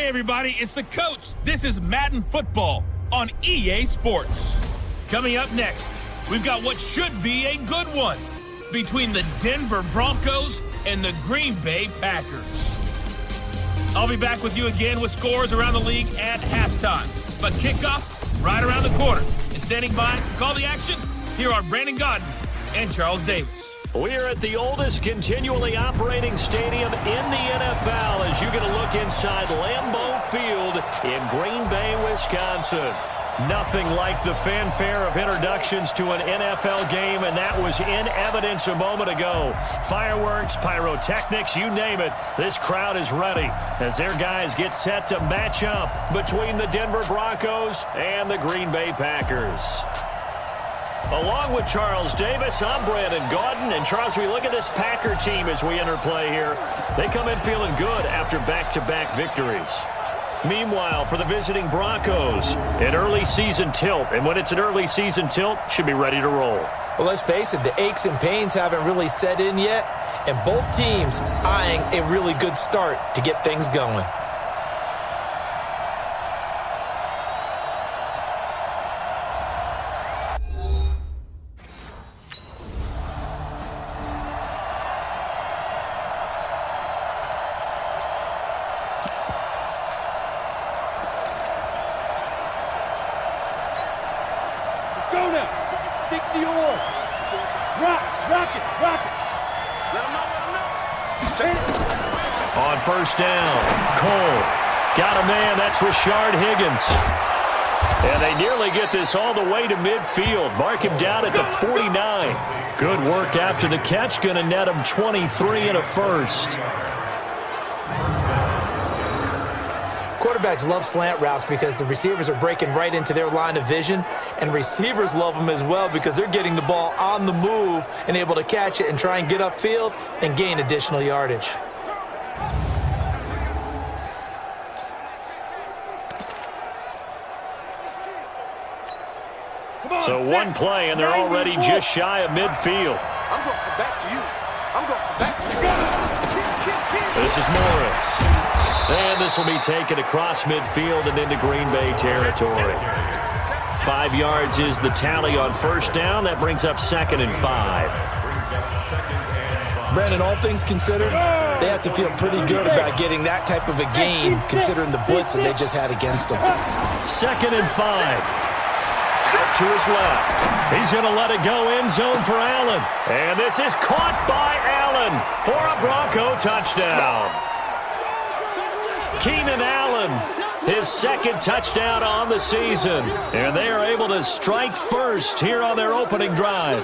everybody, it's the coach. This is Madden Football on EA Sports. Coming up next, we've got what should be a good one between the Denver Broncos and the Green Bay Packers. I'll be back with you again with scores around the league at halftime. But kickoff right around the corner. And standing by to call the action, here are Brandon Godden and Charles Davis. We're at the oldest continually operating stadium in the NFL as you get a look inside Lambeau Field in Green Bay, Wisconsin. Nothing like the fanfare of introductions to an NFL game, and that was in evidence a moment ago. Fireworks, pyrotechnics, you name it. This crowd is ready as their guys get set to match up between the Denver Broncos and the Green Bay Packers. Along with Charles Davis, I'm Brandon Gaudin. And Charles, we look at this Packer team as we enter play here. They come in feeling good after back-to-back victories. Meanwhile, for the visiting Broncos, an early season tilt. And when it's an early season tilt, should be ready to roll. Well, let's face it, the aches and pains haven't really set in yet. And both teams eyeing a really good start to get things going. On first down, Cole got a man. That's Rashard Higgins. And they nearly get this all the way to midfield. Mark him down at the 49. Good work after the catch. Going to net him 23 and a first. Quarterbacks love slant routes because the receivers are breaking right into their line of vision, and receivers love them as well because they're getting the ball on the move and able to catch it and try and get upfield and gain additional yardage. So one play, and they're already just shy of midfield. I'm going to come back to you. I'm going to come back to you. This is Morris. And this will be taken across midfield and into Green Bay territory. 5 yards is the tally on first down. That brings up 2nd and 5. Brandon, all things considered, they have to feel pretty good about getting that type of a gain considering the blitz that they just had against them. 2nd and 5. Out to his left. He's going to let it go end zone for Allen. And this is caught by Allen for a Bronco touchdown. Keenan Allen, his 2nd touchdown on the season. And they are able to strike first here on their opening drive.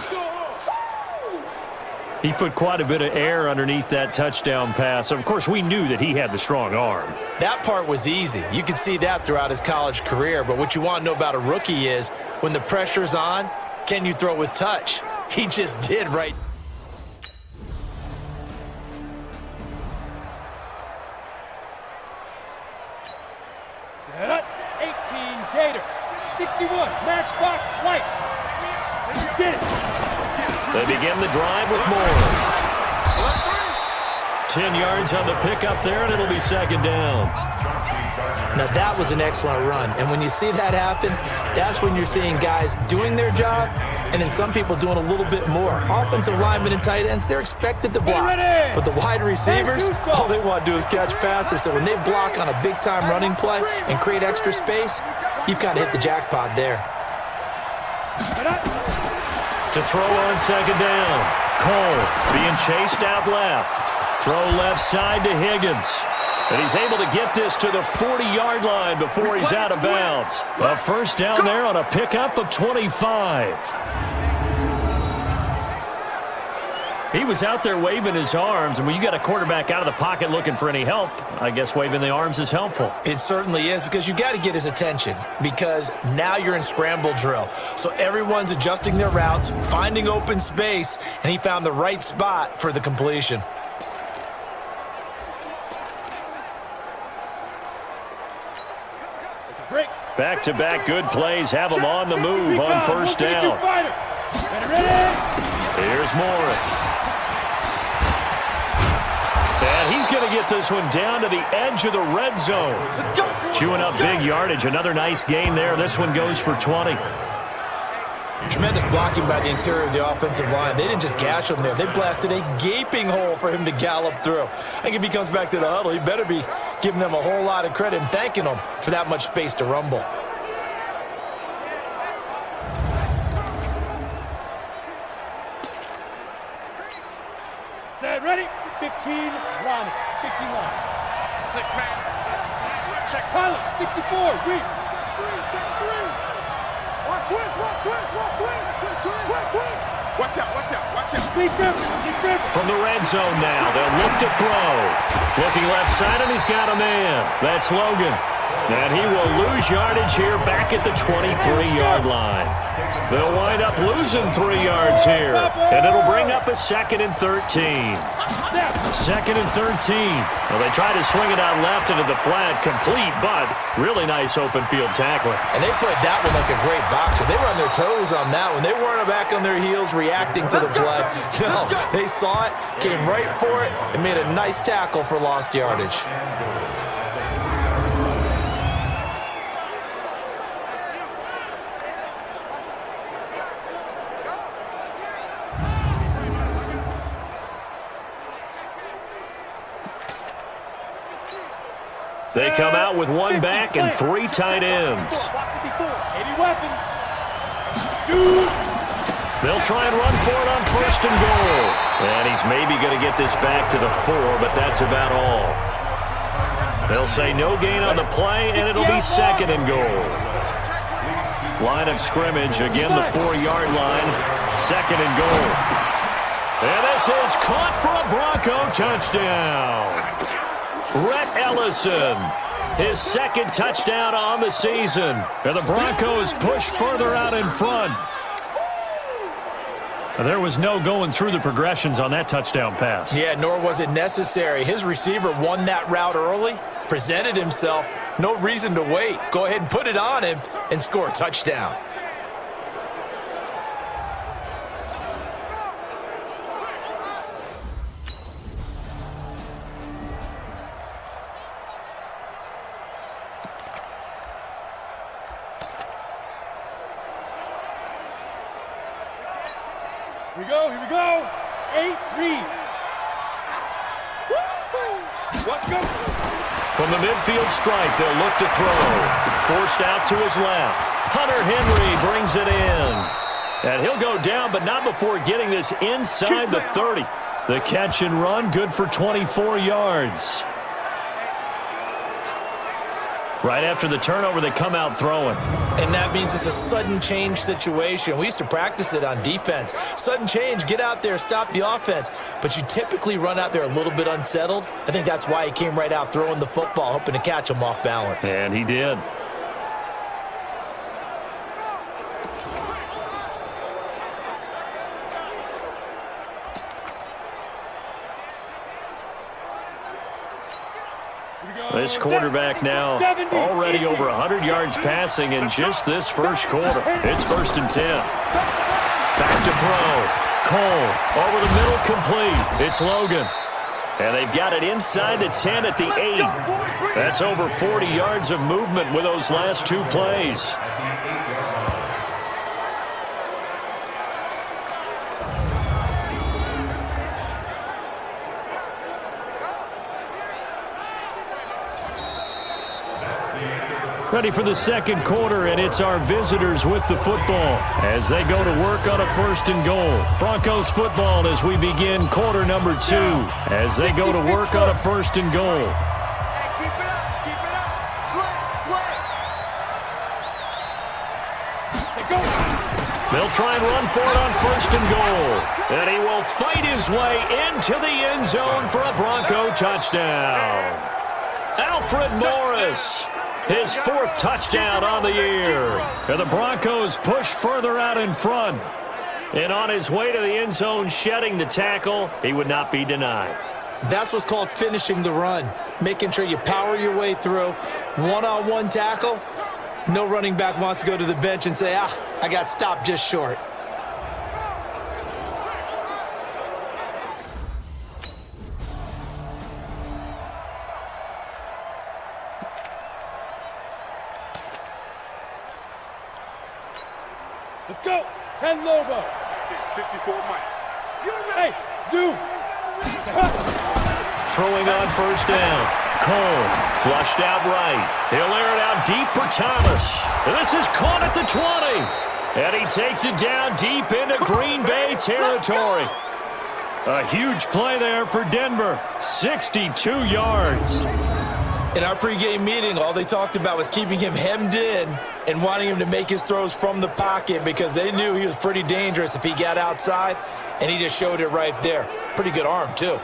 He put quite a bit of air underneath that touchdown pass. Of course, we knew that he had the strong arm. That part was easy. You could see that throughout his college career. But what you want to know about a rookie is when the pressure's on, can you throw with touch? He just did right. Set up, 18 Gator, 61 matchbox white. Get it. They begin the drive with Morris. 10 yards on the pickup there, and it'll be 2nd down. Now, that was an excellent run. And when you see that happen, that's when you're seeing guys doing their job and then some people doing a little bit more. Offensive linemen and tight ends, they're expected to block. But the wide receivers, all they want to do is catch passes. So when they block on a big-time running play and create extra space, you've got to hit the jackpot there. To throw on 2nd down. Cole being chased out left. Throw left side to Higgins. And he's able to get this to the 40-yard line before he's out of bounds. A first down there on a pickup of 25. He was out there waving his arms, and when you got a quarterback out of the pocket looking for any help, I guess waving the arms is helpful. It certainly is, because you got to get his attention, because now you're in scramble drill. So everyone's adjusting their routes, finding open space, and he found the right spot for the completion. Back-to-back good plays have him on the move on first down. Here's Morris. And he's going to get this one down to the edge of the red zone. Chewing up big yardage. Another nice gain there. This one goes for 20. Tremendous blocking by the interior of the offensive line. They didn't just gash him there. They blasted a gaping hole for him to gallop through. I think if he comes back to the huddle, he better be giving them a whole lot of credit and thanking them for that much space to rumble. Set, ready? 15, line. 15 line. 6 man. Check. Pilot, 64, read. 3. Watch out. Deep river. From the red zone now, they'll look to throw. Looking left side, and he's got a man. That's Logan. And he will lose yardage here back at the 23-yard line. They'll wind up losing 3 yards here. And it'll bring up a 2nd and 13. 2nd and 13. Well, they try to swing it out left into the flat, complete, but really nice open field tackling. And they played that one like a great boxer. They were on their toes on that one. They weren't back on their heels reacting to the play. No, they saw it, came right for it, and made a nice tackle for lost yardage. They come out with 1 back and 3 tight ends. 80 weapons. Shoot. They'll try and run for it on 1st and goal. And he's maybe going to get this back to the 4, but that's about all. They'll say no gain on the play, and it'll be 2nd and goal. Line of scrimmage, again the 4-yard line. 2nd and goal. And this is caught for a Bronco touchdown. Rhett Ellison, his 2nd touchdown on the season. And the Broncos push further out in front. There was no going through the progressions on that touchdown pass. Yeah, nor was it necessary. His receiver won that route early, presented himself, no reason to wait. Go ahead and put it on him and score a touchdown. Here we go. 8, read. Let's go. From the midfield stripe, they'll look to throw. Forced out to his left. Hunter Henry brings it in. And he'll go down, but not before getting this inside the 30. The catch and run, good for 24 yards. Right after the turnover, they come out throwing. And that means it's a sudden change situation. We used to practice it on defense. Sudden change, get out there, stop the offense. But you typically run out there a little bit unsettled. I think that's why he came right out throwing the football, hoping to catch him off balance. And he did. This quarterback now already over 100 yards passing in just this first quarter. It's 1st and 10. Back to throw. Cole over the middle, complete. It's Logan. And they've got it inside the 10 at the 8. That's over 40 yards of movement with those last 2 plays. Ready for the 2nd quarter, and it's our visitors with the football as they go to work on a 1st and goal. Broncos football as we begin quarter number 2 as they go to work on a 1st and goal. Keep it up. They'll try and run for it on 1st and goal. And he will fight his way into the end zone for a Bronco touchdown. Alfred Morris. His 4th touchdown on the year. And the Broncos push further out in front. And on his way to the end zone, shedding the tackle, he would not be denied. That's what's called finishing the run. Making sure you power your way through. One-on-one tackle. No running back wants to go to the bench and say, I got stopped just short. Let's go. 10 logo. 54 Mike. Hey, zoom. Throwing on first down. Cole flushed out right. He'll air it out deep for Thomas. And this is caught at the 20. And he takes it down deep into Green Bay territory. A huge play there for Denver. 62 yards. In our pregame meeting, all they talked about was keeping him hemmed in and wanting him to make his throws from the pocket because they knew he was pretty dangerous if he got outside, and he just showed it right there. Pretty good arm, too.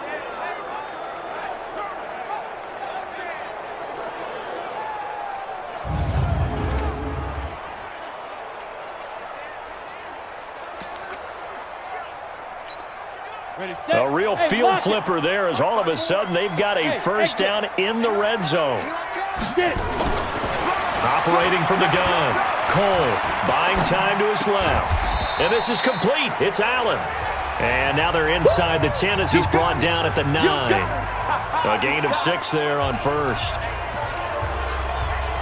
A real field flipper there as all of a sudden they've got a first down in the red zone. Operating from the gun. Cole buying time to his left. And this is complete. It's Allen. And now they're inside the 10 as he's brought down at the 9. A gain of 6 there on first.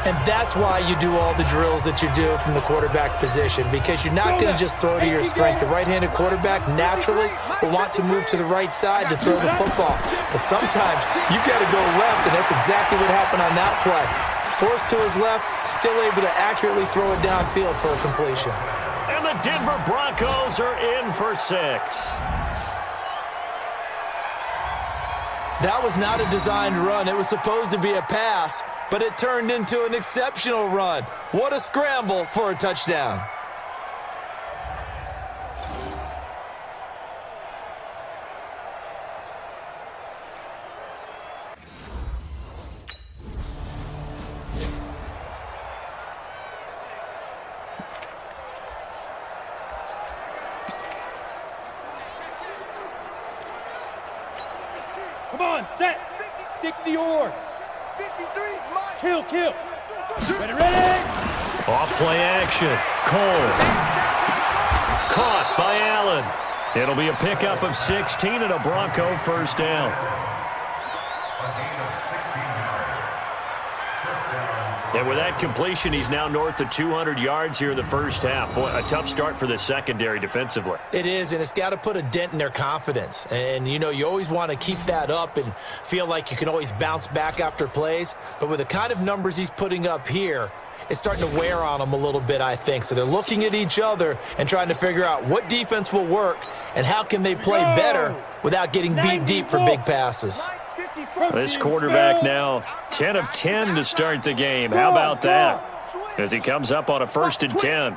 And that's why you do all the drills that you do from the quarterback position, because you're not going to just throw to your strength. The right-handed quarterback naturally will want to move to the right side to throw the football. But sometimes you've got to go left, and that's exactly what happened on that play. Forced to his left, still able to accurately throw it downfield for a completion. And the Denver Broncos are in for 6. That was not a designed run. It was supposed to be a pass, but it turned into an exceptional run. What a scramble for a touchdown. Come on, set. 60 or. 53 Mike. Kill. Ready. Off play action. Cole. Caught by Allen. It'll be a pickup of 16 and a Bronco first down. And with that completion, he's now north of 200 yards here in the first half. Boy, a tough start for the secondary defensively. It is, and it's got to put a dent in their confidence. And, you know, you always want to keep that up and feel like you can always bounce back after plays. But with the kind of numbers he's putting up here, it's starting to wear on them a little bit, I think. So they're looking at each other and trying to figure out what defense will work and how can they play better without getting beat deep for big passes. This quarterback now 10 of 10 to start the game. How about that? As he comes up on a 1st and 10.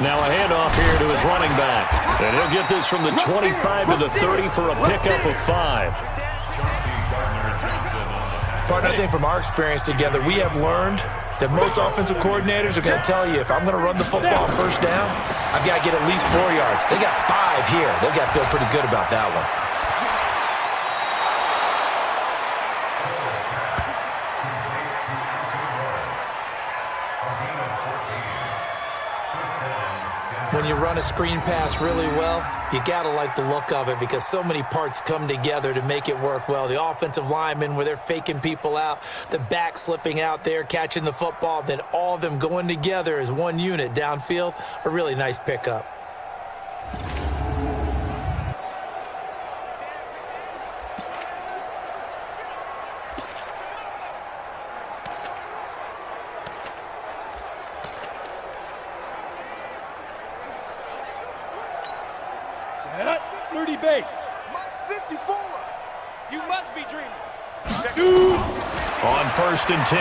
Now a handoff here to his running back. And he'll get this from the 25 to the 30 for a pickup of 5. Partner, I think from our experience together, we have learned that most offensive coordinators are going to tell you, if I'm going to run the football first down, I've got to get at least 4 yards. They got 5 here. They've got to feel pretty good about that one. When you run a screen pass really well, you got to like the look of it because so many parts come together to make it work well. The offensive linemen, where they're faking people out, the back slipping out there, catching the football, then all of them going together as one unit downfield, a really nice pickup. Set. 30 base. Mike 54. You must be dreaming. Shoot. On 1st and 10,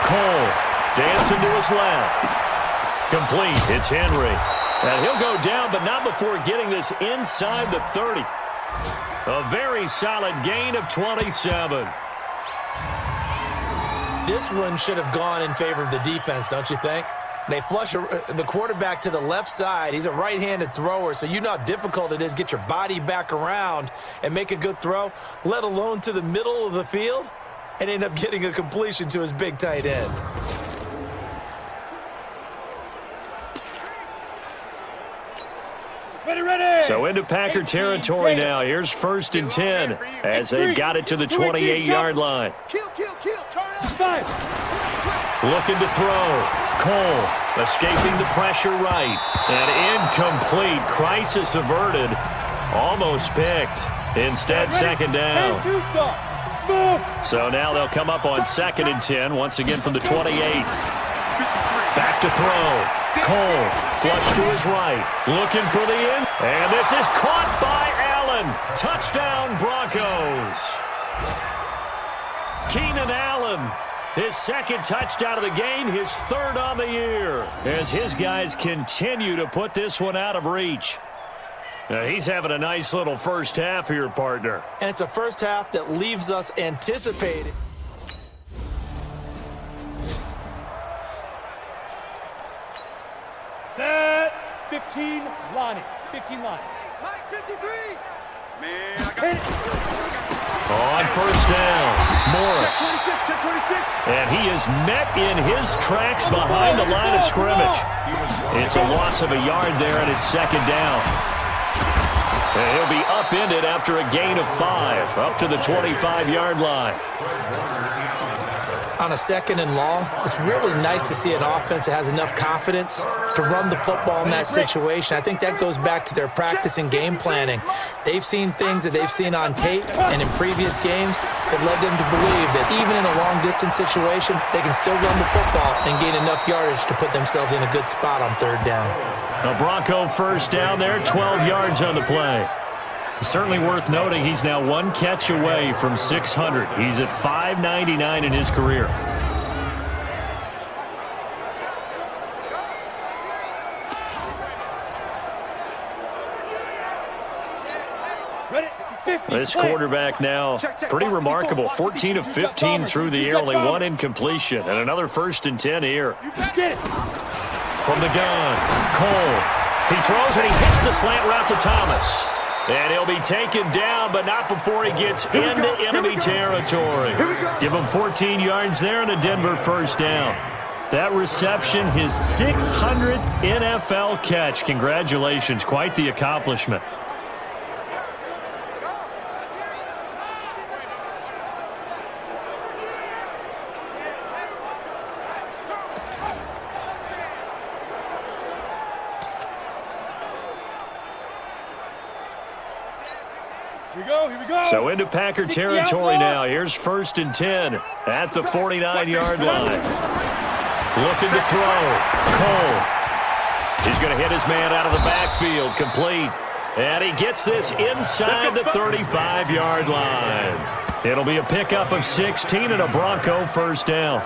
Cole dancing to his left. Complete. It's Henry. And he'll go down, but not before getting this inside the 30. A very solid gain of 27. This one should have gone in favor of the defense, don't you think? They flush the quarterback to the left side. He's a right-handed thrower, so you know how difficult it is to get your body back around and make a good throw, let alone to the middle of the field, and end up getting a completion to his big tight end. Ready. So into Packer territory now. Here's 1st and 10 as they've got it to the 28-yard line. Kill. Turn up. 5. Looking to throw. Cole Escaping the pressure right. And incomplete. Crisis averted. Almost picked. Instead, second down. So now they'll come up on 2nd and 10. Once again from the 28. Back to throw. Cole, flush to his right. Looking for the end. And this is caught by Allen. Touchdown, Broncos. Keenan Allen. His 2nd touchdown of the game, his 3rd on the year. As his guys continue to put this one out of reach. Now, he's having a nice little first half here, partner. And it's a first half that leaves us anticipating. Set. 15 line. 15 line. Mike 53. Man, I got it. On first down, Morris. Check 26. And he is met in his tracks behind the line of scrimmage. It's a loss of a yard there, and it's 2nd down. And he'll be upended after a gain of 5, up to the 25-yard line. On a 2nd and long, it's really nice to see an offense that has enough confidence to run the football in that situation. I think that goes back to their practice and game planning. They've seen things that they've seen on tape and in previous games that led them to believe that even in a long-distance situation, they can still run the football and gain enough yardage to put themselves in a good spot on 3rd down. A Bronco first down there, 12 yards on the play. Certainly worth noting he's now 1 catch away from 600. He's at 599 in his career. This quarterback now, pretty remarkable. 14 of 15 through the air, only 1 incompletion. And another 1st and 10 here. From the gun, Cole. He throws and he hits the slant route to Thomas. And he'll be taken down, but not before he gets into enemy territory. Give him 14 yards there and a Denver first down. That reception, his 600th NFL catch. Congratulations, quite the accomplishment. Here we go. So into Packer territory now. Here's 1st and 10 at the 49-yard line. Looking to throw. Cole. He's going to hit his man out of the backfield. Complete. And he gets this inside the 35-yard line. It'll be a pickup of 16 and a Bronco first down.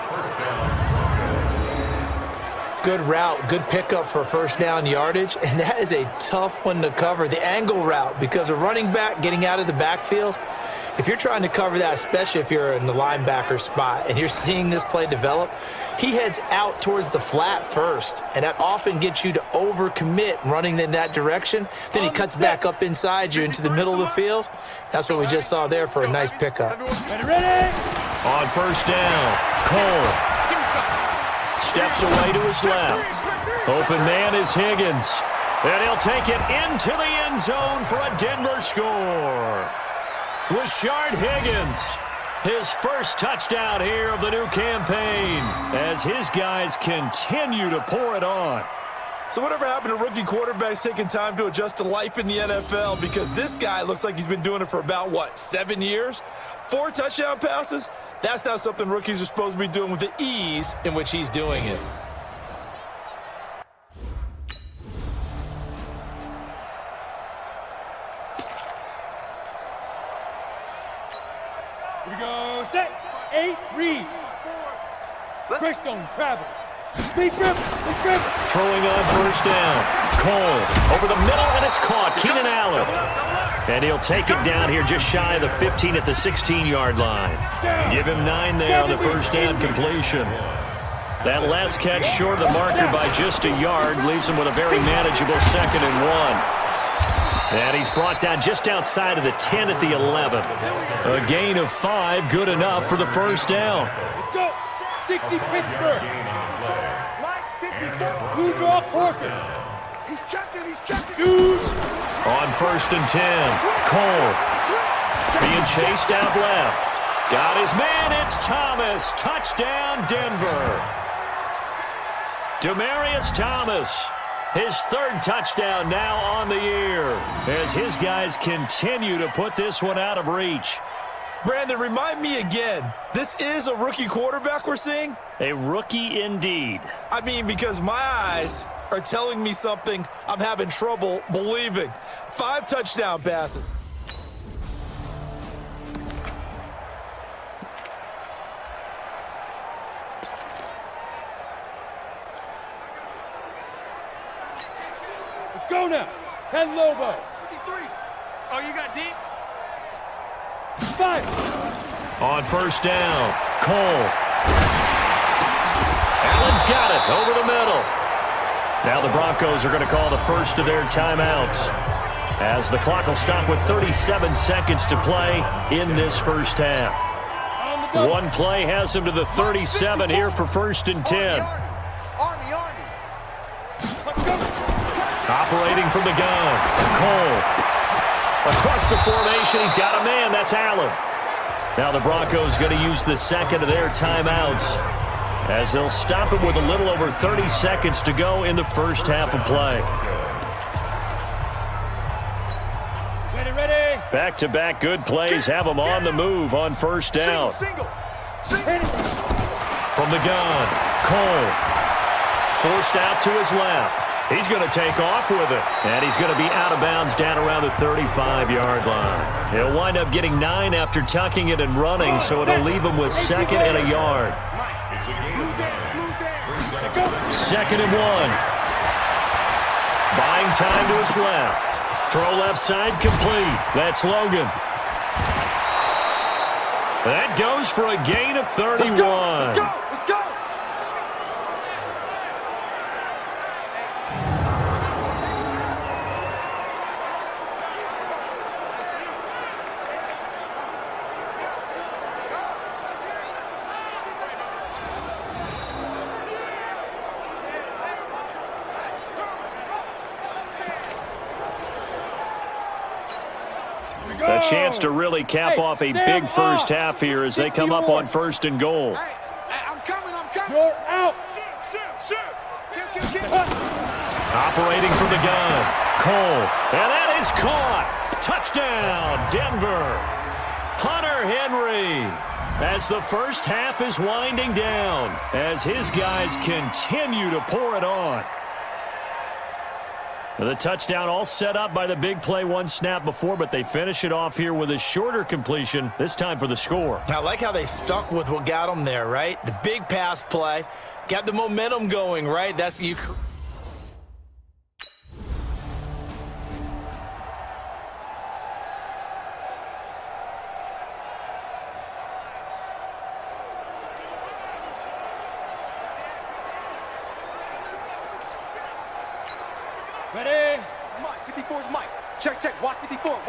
Good route, good pickup for first down yardage, and that is a tough one to cover, the angle route, because a running back getting out of the backfield, if you're trying to cover that, especially if you're in the linebacker spot and you're seeing this play develop, he heads out towards the flat first, and that often gets you to overcommit running in that direction. Then he cuts back up inside you into the middle of the field. That's what we just saw there for a nice pickup. Ready? On first down, Cole. Steps away to his left. Open man is Higgins. And he'll take it into the end zone for a Denver score. Rashard Higgins, his first touchdown here of the new campaign as his guys continue to pour it on. So whatever happened to rookie quarterbacks taking time to adjust to life in the NFL? Because this guy looks like he's been doing it for about, 7 years? 4 touchdown passes? That's not something rookies are supposed to be doing with the ease in which he's doing it. Here we go. Set. 8, read. Greystone, travel. Lead dribble. Throwing on first down. Cole over the middle, and it's caught. Keenan Allen. And he'll take it down here just shy of the 15 at the 16-yard line. Give him 9 there on the first down completion. That last catch short of the marker by just a yard leaves him with a very manageable 2nd and 1. And he's brought down just outside of the 10 at the 11. A gain of 5, good enough for the first down. Let's go. 60 Pittsburgh. Blue draw Corker. He's checking. Shoot. On 1st and 10, Cole being chased out left. Got his man, it's Thomas. Touchdown, Denver. Demaryius Thomas, his third touchdown now on the year as his guys continue to put this one out of reach. Brandon, remind me again, this is a rookie quarterback we're seeing? A rookie indeed. I mean, because my eyes are telling me something I'm having trouble believing. 5 touchdown passes. Let's go now. 10 Lobo. 53. Oh, you got deep? 5. On first down, Cole. Allen's got it over the middle. Now the Broncos are going to call the first of their timeouts as the clock will stop with 37 seconds to play in this first half. One play has him to the 37 here for first and 10. Army. Operating from the gun, Cole. Across the formation, he's got a man. That's Allen. Now the Broncos going to use the second of their timeouts as they'll stop it with a little over 30 seconds to go in the first half of play. Ready. Back-to-back good plays have them on the move on first down. Single. From the gun, Cole. Forced out to his left. He's going to take off with it. And he's going to be out of bounds down around the 35-yard line. He'll wind up getting 9 after tucking it and running, so it'll leave him with 2nd and a yard. 2nd and 1. Buying time to his left. Throw left side complete. That's Logan. That goes for a gain of 31. Let's go. A chance to really cap off a big first half here as they come up on 1st and goal. Hey, I'm coming. You're out. Kill. Operating from the gun, Cole. And that is caught. Touchdown, Denver. Hunter Henry. As the first half is winding down, as his guys continue to pour it on. The touchdown all set up by the big play one snap before, but they finish it off here with a shorter completion, this time for the score. I like how they stuck with what got them there, right? The big pass play, got the momentum going, right? That's you. Ready. Mike, 54 is Mike. Check. Watch 54.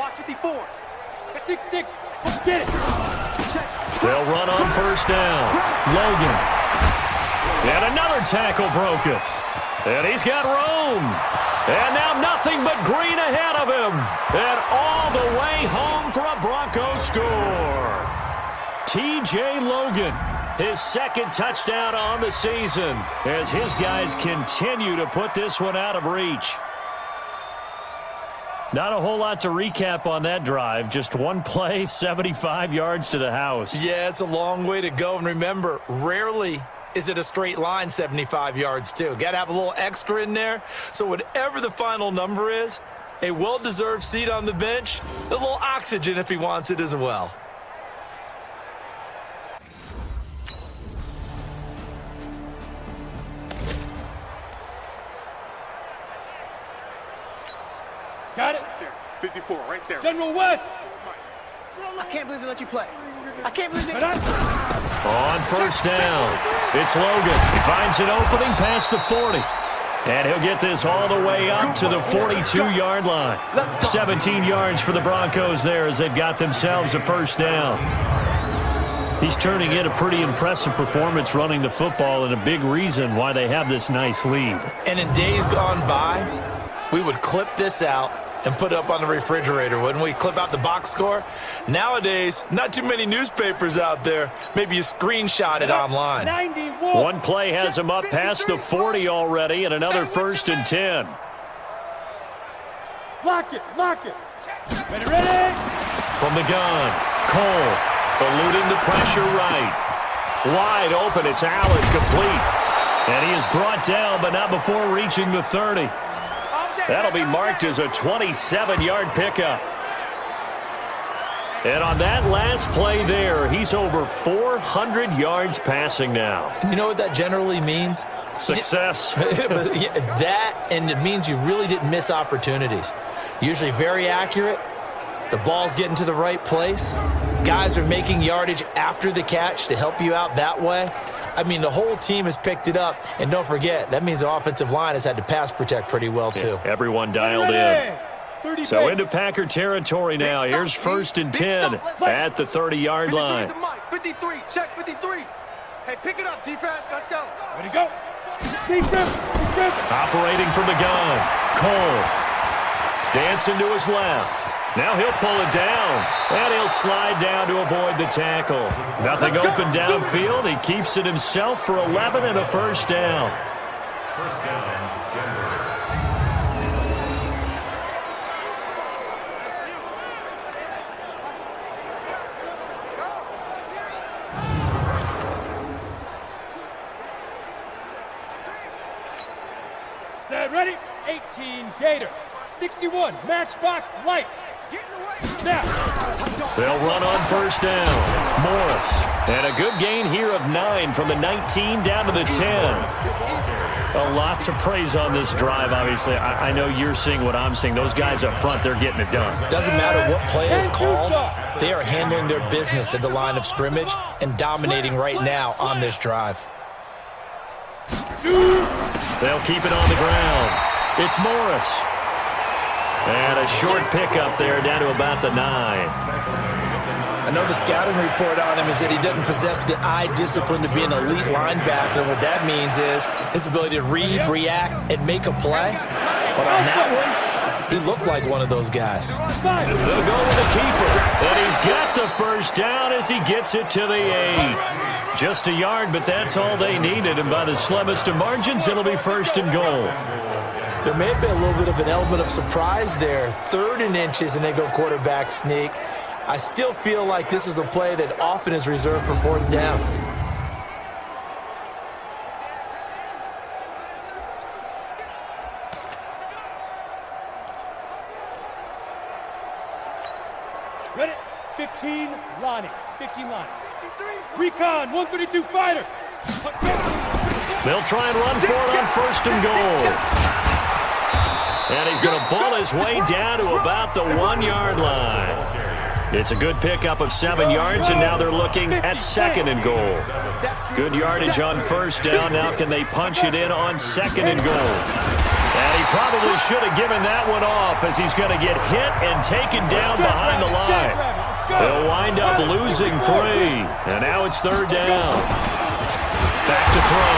6. Let's get it. Check. They'll run on first down. Logan. And another tackle broken. And he's got room. And now nothing but green ahead of him. And all the way home for a Broncos score. T.J. Logan, his 2nd touchdown on the season as his guys continue to put this one out of reach. Not a whole lot to recap on that drive. Just one play, 75 yards to the house. Yeah, it's a long way to go. And remember, rarely is it a straight line 75 yards, too. Got to have a little extra in there. So whatever the final number is, a well-deserved seat on the bench, a little oxygen if he wants it as well. Got it. 54 right there. General West. I can't believe they let you play. I can't believe they... On first down, it's Logan. He finds an opening past the 40. And he'll get this all the way up to the 42-yard line. 17 yards for the Broncos there as they've got themselves a first down. He's turning in a pretty impressive performance running the football and a big reason why they have this nice lead. And in days gone by, we would clip this out and put it up on the refrigerator, wouldn't we? Clip out the box score. Nowadays, not too many newspapers out there. Maybe you screenshot it online. 91. One play has him up past the 40 already, and another 1st and 10. Lock it, lock it. Ready? From the gun, Cole eluding the pressure right. Wide open, it's Allen, complete. And he is brought down, but not before reaching the 30. That'll be marked as a 27-yard pickup. And on that last play there, he's over 400 yards passing now. You know what that generally means? Success. That, and it means you really didn't miss opportunities. Usually very accurate. The ball's getting to the right place. Guys are making yardage after the catch to help you out that way. I mean, the whole team has picked it up. And don't forget, that means the offensive line has had to pass protect pretty well, too. Yeah, everyone dialed in. So into Packer territory now. Here's 1st and 10 at the 30-yard line. 53, check 53. Hey, pick it up, defense. Let's go. Ready, go. Defense. Operating from the gun. Cole. Dancing to his left. Now he'll pull it down, and he'll slide down to avoid the tackle. Nothing open downfield. He keeps it himself for 11 and a 1st down. Set, ready? 18, Gator. 61, matchbox, lights. Now. They'll run on 1st down. Morris. And a good gain here of 9 from the 19 down to the 10. A lot to praise on this drive, obviously. I know you're seeing what I'm seeing. Those guys up front, they're getting it done. Doesn't matter what play is called. They are handling their business at the line of scrimmage and dominating right now on this drive. They'll keep it on the ground. It's Morris. And a short pickup there down to about the 9. I know the scouting report on him is that he doesn't possess the eye discipline to be an elite linebacker. What that means is his ability to read, react, and make a play. But on that one, he looked like one of those guys. They'll go with the keeper. And he's got the 1st down as he gets it to the 8. Just a yard, but that's all they needed. And by the slimmest of margins, it'll be 1st and goal. There may have been a little bit of an element of surprise there. 3rd and inches, and they go quarterback sneak. I still feel like this is a play that often is reserved for 4th down. Ready? 15, Lonnie. 15 line. Recon, 132 fighter. They'll try and run for it on 1st and goal. And he's going to ball his way down to about the 1-yard line. It's a good pickup of 7 yards, and now they're looking at 2nd and goal. Good yardage on 1st down. Now can they punch it in on 2nd and goal? And he probably should have given that one off as he's going to get hit and taken down behind the line. They'll wind up losing 3. And now it's 3rd down. Back to throw.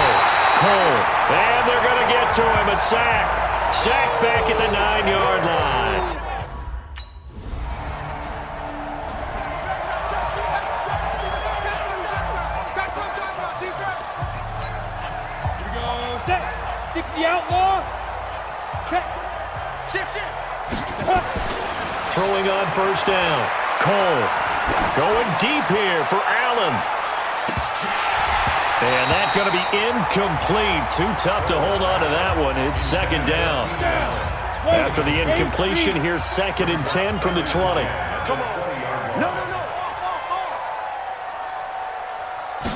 Cole. And they're going to get to him. A sack. Sack back at the 9-yard line. Here we go. Set. 60 outlaw. Check. Throwing on 1st down. Cole going deep here for Allen. And that's going to be incomplete. Too tough to hold on to that one. It's 2nd down. After the incompletion, here's 2nd and 10 from the 20. Come on. No.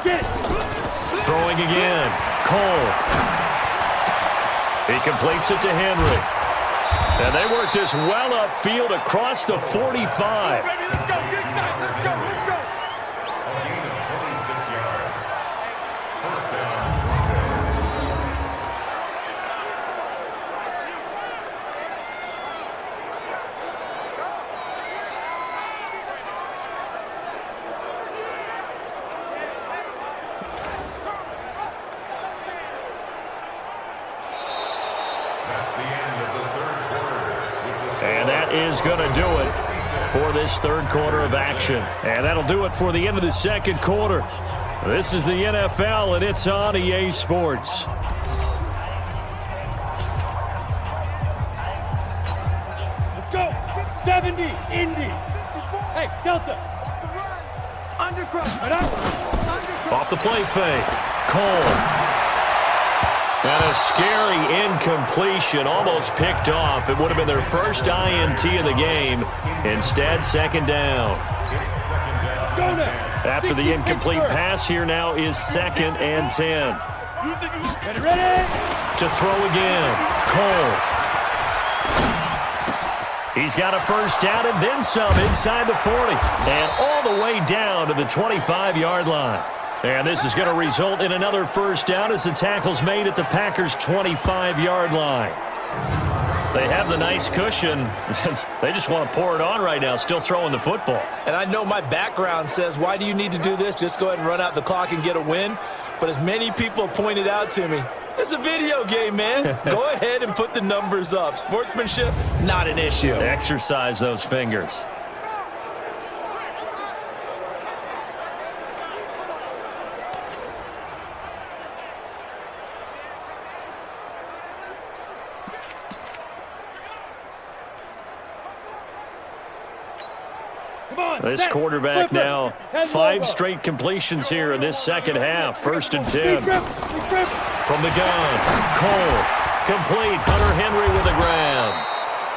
Get it. Throwing again. Cole. He completes it to Henry. And they work this well upfield across the 45. Ready, let's go. Let's go. And that is going to do it for this third quarter of action. And that'll do it for the end of the second quarter. This is the NFL, and it's on EA Sports. Let's go. 70, Indy. Hey, Delta. Off the play fake. Cole. And a scary incompletion, almost picked off. It would have been their first INT of the game. Instead, second down. After the incomplete pass, here now is 2nd and 10. Ready? To throw again. Cole. He's got a first down and then some inside the 40. And all the way down to the 25-yard line. And this is going to result in another first down as the tackle's made at the Packers' 25-yard line. They have the nice cushion. They just want to pour it on right now, still throwing the football. And I know my background says, why do you need to do this? Just go ahead and run out the clock and get a win. But as many people have pointed out to me, this is a video game, man. Go ahead and put the numbers up. Sportsmanship, not an issue. Exercise those fingers. This quarterback now, 5 straight completions here in this second half. 1st and 10. From the gun, Cole, complete. Hunter Henry with a grab.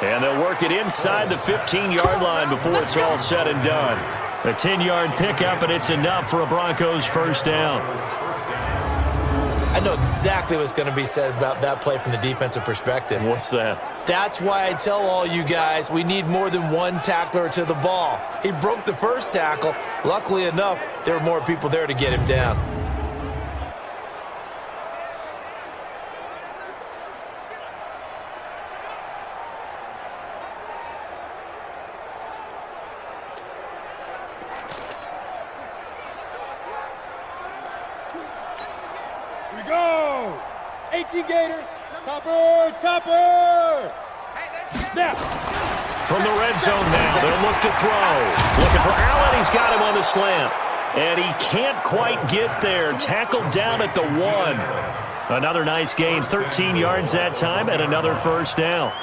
And they'll work it inside the 15-yard line before it's all said and done. A 10-yard pickup, and it's enough for a Broncos first down. I know exactly what's going to be said about that play from the defensive perspective. What's that? That's why I tell all you guys we need more than one tackler to the ball. He broke the first tackle. Luckily enough, there were more people there to get him down. Here we go. 18 Gators. Topper, topper. Snap. From the red zone now, they'll look to throw. Looking for Allen. He's got him on the slant. And he can't quite get there. Tackled down at the 1. Another nice gain, 13 yards that time, and another first down.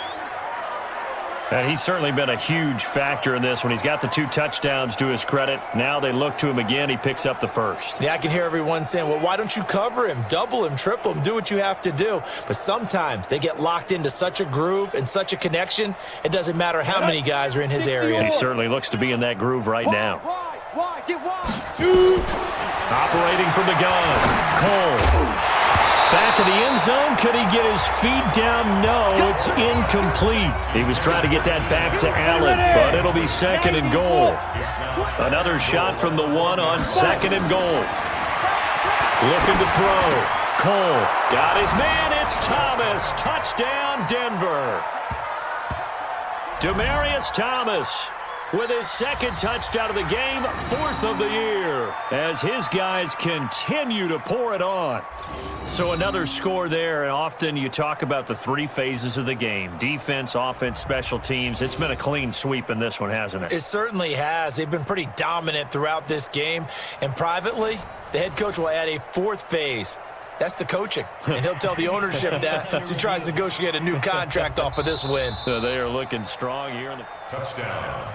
And he's certainly been a huge factor in this when he's got the 2 touchdowns to his credit. Now they look to him again. He picks up the first. Yeah, I can hear everyone saying, well, why don't you cover him, double him, triple him, do what you have to do. But sometimes they get locked into such a groove and such a connection, it doesn't matter how many guys are in his area. He certainly looks to be in that groove right now. Wide, get wide. Operating from the gun, Cole. Back of the end zone. Could he get his feet down? No, it's incomplete. He was trying to get that back to Allen, but it'll be 2nd and goal. Another shot from the 1 on 2nd and goal. Looking to throw. Cole got his man. It's Thomas. Touchdown, Denver. Demaryius Thomas with his 2nd touchdown of the game, 4th of the year, as his guys continue to pour it on. So another score there, and often you talk about the 3 phases of the game: defense, offense, special teams. It's been a clean sweep in this one, hasn't it? It certainly has. They've been pretty dominant throughout this game, and privately, the head coach will add a 4th phase. That's the coaching, and he'll tell the ownership that as he tries to negotiate a new contract off of this win. So they are looking strong here in the touchdown.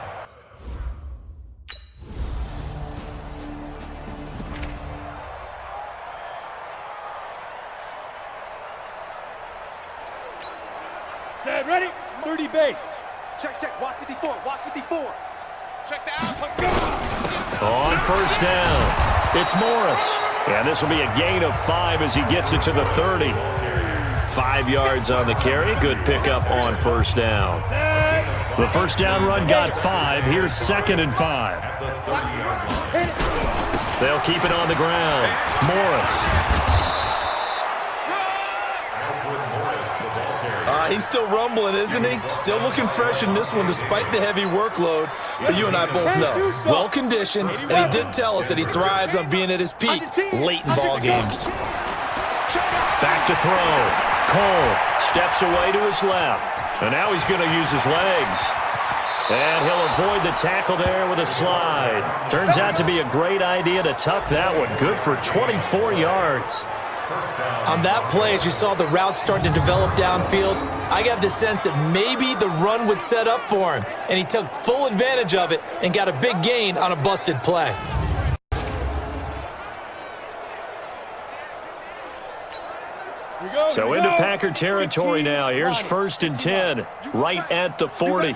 Set, ready? 30 base. Check. Watch 54. Watch 54. Check that out. On first down, it's Morris. And this will be a gain of 5 as he gets it to the 30. 5 yards on the carry. Good pickup on first down. The first down run got 5. Here's 2nd and 5. They'll keep it on the ground. Morris. He's still rumbling, isn't he? Still looking fresh in this one despite the heavy workload. But you and I both know, well-conditioned, and he did tell us that he thrives on being at his peak late in ball games. Back to throw. Cole steps away to his left. And now he's going to use his legs. And he'll avoid the tackle there with a slide. Turns out to be a great idea to tuck that one. Good for 24 yards. On that play, as you saw the route start to develop downfield, I got the sense that maybe the run would set up for him, and he took full advantage of it and got a big gain on a busted play. So into Packer territory now. Here's 1st and 10, right at the 40. Looking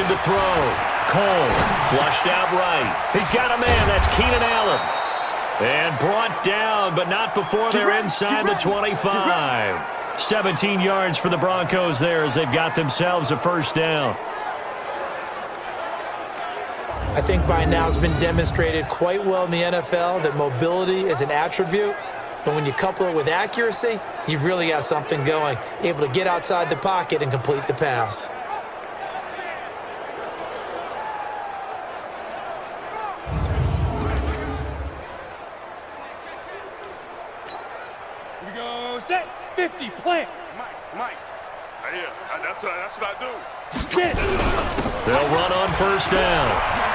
to throw. Cole, flushed out right. He's got a man. That's Keenan Allen. And brought down, but not before they're inside the 25. 17 yards for the Broncos there as they've got themselves a first down. I think by now it's been demonstrated quite well in the NFL that mobility is an attribute. But when you couple it with accuracy, you've really got something going, able to get outside the pocket and complete the pass. Here we go, set, 50, plant. Mike. Yeah, that's what I do. Get. They'll run on first down.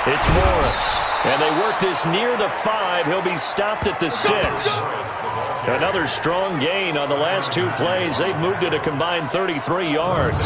It's Morris. And they work this near the 5. He'll be stopped at the 6. Another strong gain on the last 2 plays. They've moved it a combined 33 yards.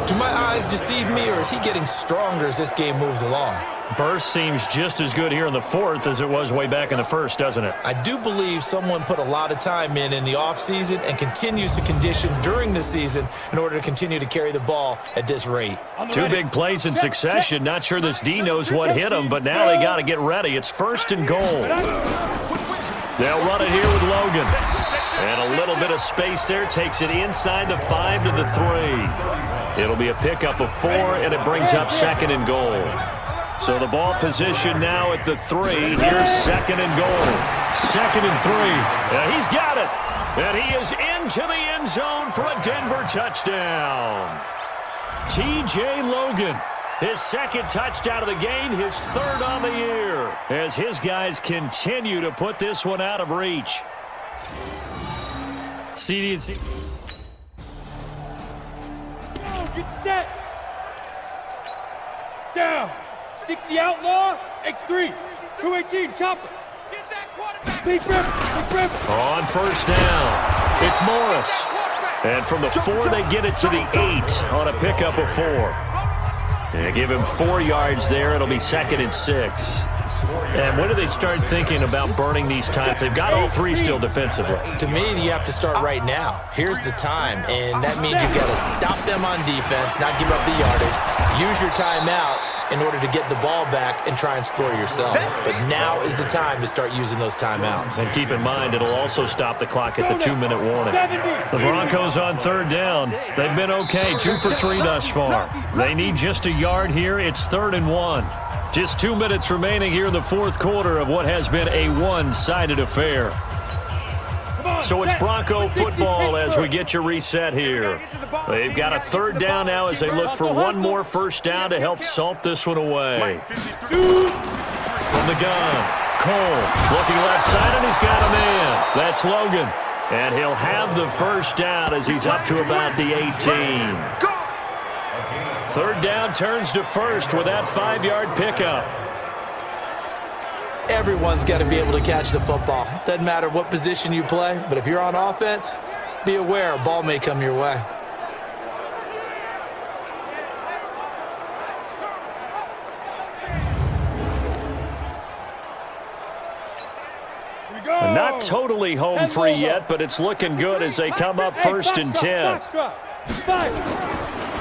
Do my eyes deceive me, or is he getting stronger as this game moves along? Burst seems just as good here in the 4th as it was way back in the 1st, doesn't it? I do believe someone put a lot of time in the offseason and continues to condition during the season in order to continue to carry the ball at this rate. 2 big plays in succession. Not sure this D knows what hit him, but now they got to get ready. It's 1st and goal. They'll run it here with Logan. And a little bit of space there takes it inside the 5 to the 3. It'll be a pickup of 4, and it brings up 2nd and goal. So the ball position now at the 3. Here's 2nd and goal. 2nd and 3. Yeah, he's got it. And he is into the end zone for a Denver touchdown. T.J. Logan. His 2nd touchdown of the game, his 3rd on the year, as his guys continue to put this one out of reach. CD&C. Get set. Down. 60 outlaw. X3. 218 chopper. Get that quarterback. Big rip. On first down, it's Morris. And from the 4, they get it to the 8 on a pickup of 4. And give him 4 yards there. It'll be 2nd and 6. And when do they start thinking about burning these times? They've got all 3 still defensively. To me, you have to start right now. Here's the time, and that means you've got to stop them on defense, not give up the yardage, use your timeouts in order to get the ball back and try and score yourself. But now is the time to start using those timeouts. And keep in mind, it'll also stop the clock at the 2-minute warning. The Broncos on 3rd down. They've been okay, 2 for 3 thus far. They need just a yard here. It's 3rd and 1. Just 2 minutes remaining here in the 4th quarter of what has been a one-sided affair. So it's Bronco football as we get you reset here. They've got a 3rd down now as they look for one more first down to help salt this one away. From the gun, Cole looking left side, and he's got a man. That's Logan. And he'll have the first down as he's up to about the 18. 3rd down turns to 1st with that 5-yard pickup. Everyone's got to be able to catch the football. Doesn't matter what position you play, but if you're on offense, be aware a ball may come your way. Not totally home free yet, but it's looking good as they come up 1st and 10.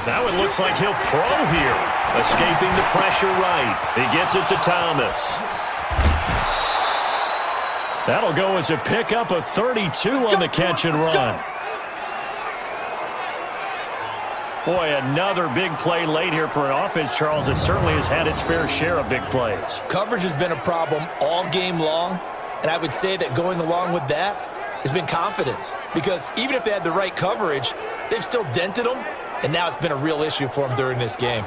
That one looks like he'll throw here. Escaping the pressure right. He gets it to Thomas. That'll go as a pickup of 32 on the catch and run. Boy, another big play late here for an offense, Charles, that certainly has had its fair share of big plays. Coverage has been a problem all game long, and I would say that going along with that has been confidence. Because even if they had the right coverage, they've still dented them. And now it's been a real issue for them during this game.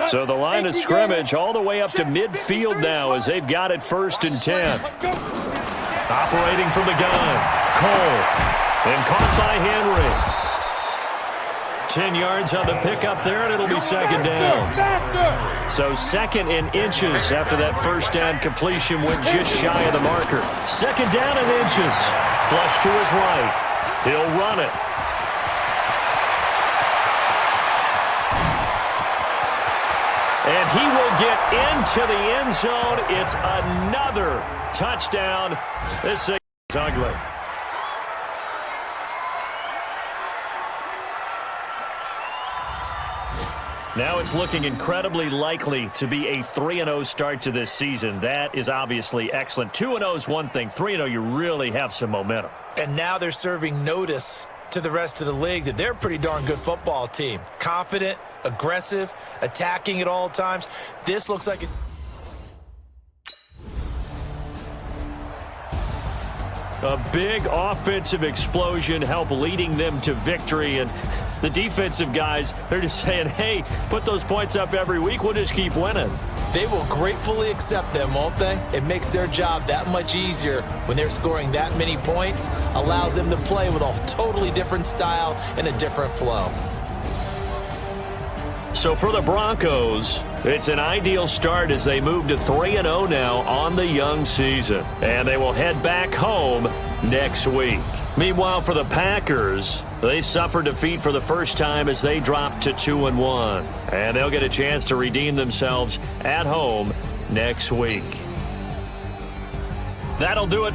So the line of scrimmage all the way up to midfield now as they've got it 1st and 10. Operating from the gun, Cole. And caught by Henry. 10 yards on the pickup there, and it'll be second down. So second in inches after that first down completion went just shy of the marker. Second down in inches. Flush to his right. He'll run it. And he will get into the end zone. It's another touchdown. This thing is ugly. Now it's looking incredibly likely to be a 3-0 start to this season. That is obviously excellent. 2-0 is one thing. 3-0, you really have some momentum. And now they're serving notice to the rest of the league that they're a pretty darn good football team. Confident, aggressive, attacking at all times. This looks like a big offensive explosion helped leading them to victory. And the defensive guys, they're just saying, hey, put those points up every week. We'll just keep winning. They will gratefully accept them, won't they? It makes their job that much easier when they're scoring that many points. Allows them to play with a totally different style and a different flow. So for the Broncos, it's an ideal start as they move to 3-0 now on the young season. And they will head back home next week. Meanwhile, for the Packers, they suffered defeat for the first time as they dropped to 2-1. And they'll get a chance to redeem themselves at home next week. That'll do it.